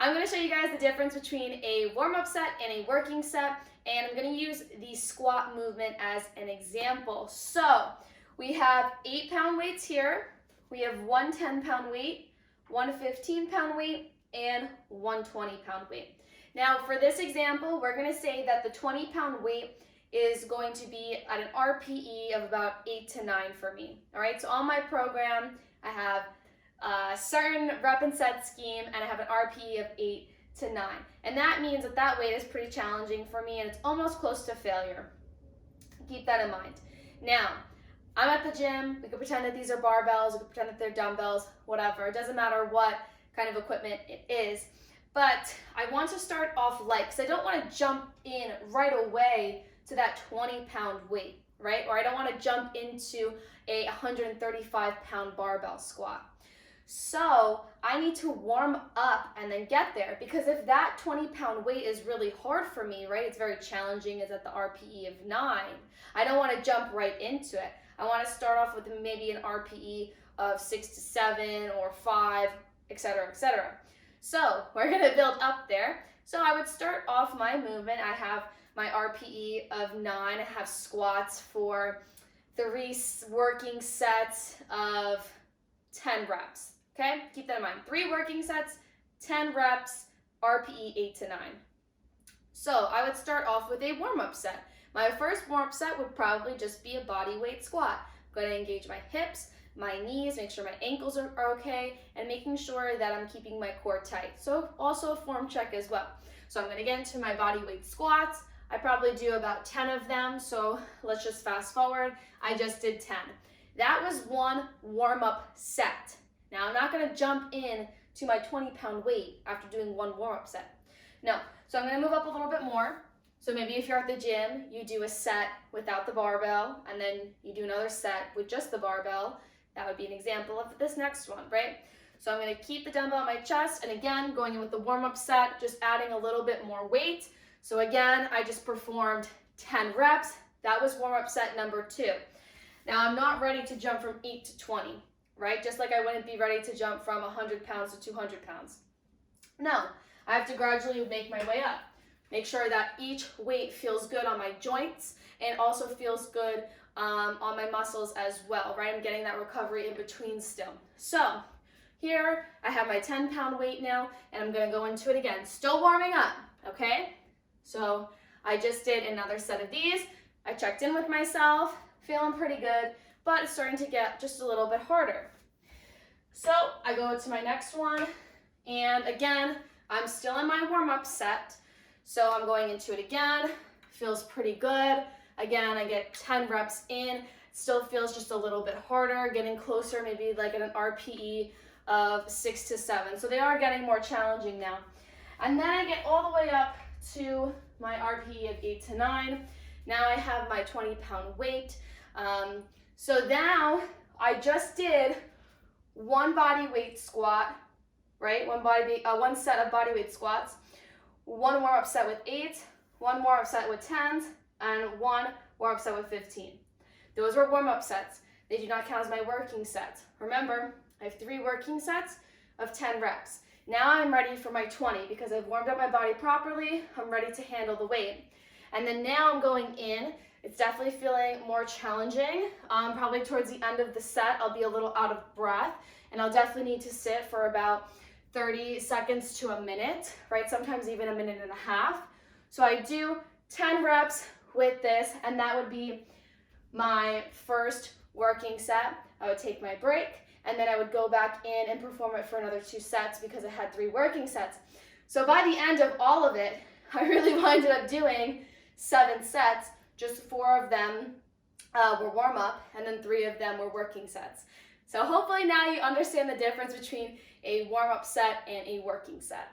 I'm going to show you guys the difference between a warm-up set and a working set, and I'm going to use the squat movement as an example. So we have 8-pound weights here, we have one 10-pound weight, one 15-pound weight, and one 20-pound weight. Now for this example, we're going to say that the 20-pound weight is going to be at an RPE of about 8 to 9 for me. All right, so on my program, I have a certain rep and set scheme, and I have an RPE of 8 to 9. And that means that that weight is pretty challenging for me, and it's almost close to failure. Keep that in mind. Now, I'm at the gym. We could pretend that these are barbells. We could pretend that they're dumbbells, whatever. It doesn't matter what kind of equipment it is. But I want to start off light because I don't want to jump in right away to that 20-pound weight, right? Or I don't want to jump into a 135-pound barbell squat. So I need to warm up and then get there, because if that 20-pound weight is really hard for me, right? It's very challenging, it's at the RPE of 9. I don't want to jump right into it. I want to start off with maybe an RPE of 6 to 7 or 5, etc., etc. So we're going to build up there. So I would start off my movement. I have my RPE of 9. I have squats for 3 working sets of 10 reps. Okay, keep that in mind. 3 working sets, 10 reps, RPE 8 to 9. So I would start off with a warm-up set. My first warm-up set would probably just be a body weight squat. I'm going to engage my hips, my knees, make sure my ankles are okay, and making sure that I'm keeping my core tight. So also a form check as well. So I'm going to get into my body weight squats. I probably do about 10 of them, so let's just fast forward. I just did 10. That was one warm-up set. Now I'm not going to jump in to my 20-pound weight after doing one warm-up set. No, so I'm going to move up a little bit more. So maybe if you're at the gym, you do a set without the barbell, and then you do another set with just the barbell. That would be an example of this next one, right? So I'm going to keep the dumbbell on my chest, and again, going in with the warm-up set, just adding a little bit more weight. So again, I just performed 10 reps. That was warm-up set number 2. Now I'm not ready to jump from 8 to 20, right? Just like I wouldn't be ready to jump from 100 pounds to 200 pounds. No, I have to gradually make my way up. Make sure that each weight feels good on my joints and also feels good on my muscles as well, right? I'm getting that recovery in between still. So here I have my 10-pound weight now, and I'm gonna go into it again. Still warming up, okay? So I just did another set of these. I checked in with myself, feeling pretty good, but it's starting to get just a little bit harder. So I go to my next one, and again, I'm still in my warm-up set. So I'm going into it again, feels pretty good. Again, I get 10 reps in, still feels just a little bit harder, getting closer, maybe like at an RPE of 6 to 7. So they are getting more challenging now. And then I get all the way up to my RPE of 8 to 9. Now I have my 20-pound weight. So now I just did one body weight squat, right? One set of body weight squats, one warm-up set with 8, one warm-up set with 10s, and one warm-up set with 15. Those were warm-up sets. They do not count as my working sets. Remember, I have 3 working sets of 10 reps. Now I'm ready for my 20 because I've warmed up my body properly. I'm ready to handle the weight. And then now I'm going in. It's definitely feeling more challenging. Probably towards the end of the set, I'll be a little out of breath, and I'll definitely need to sit for about 30 seconds to a minute, right? Sometimes even a minute and a half. So I do 10 reps with this, and that would be my first working set. I would take my break, and then I would go back in and perform it for another 2 sets because I had 3 working sets. So by the end of all of it, I really ended up doing 7 sets. Just 4 of them were warm-up, and then 3 of them were working sets. So hopefully now you understand the difference between a warm-up set and a working set.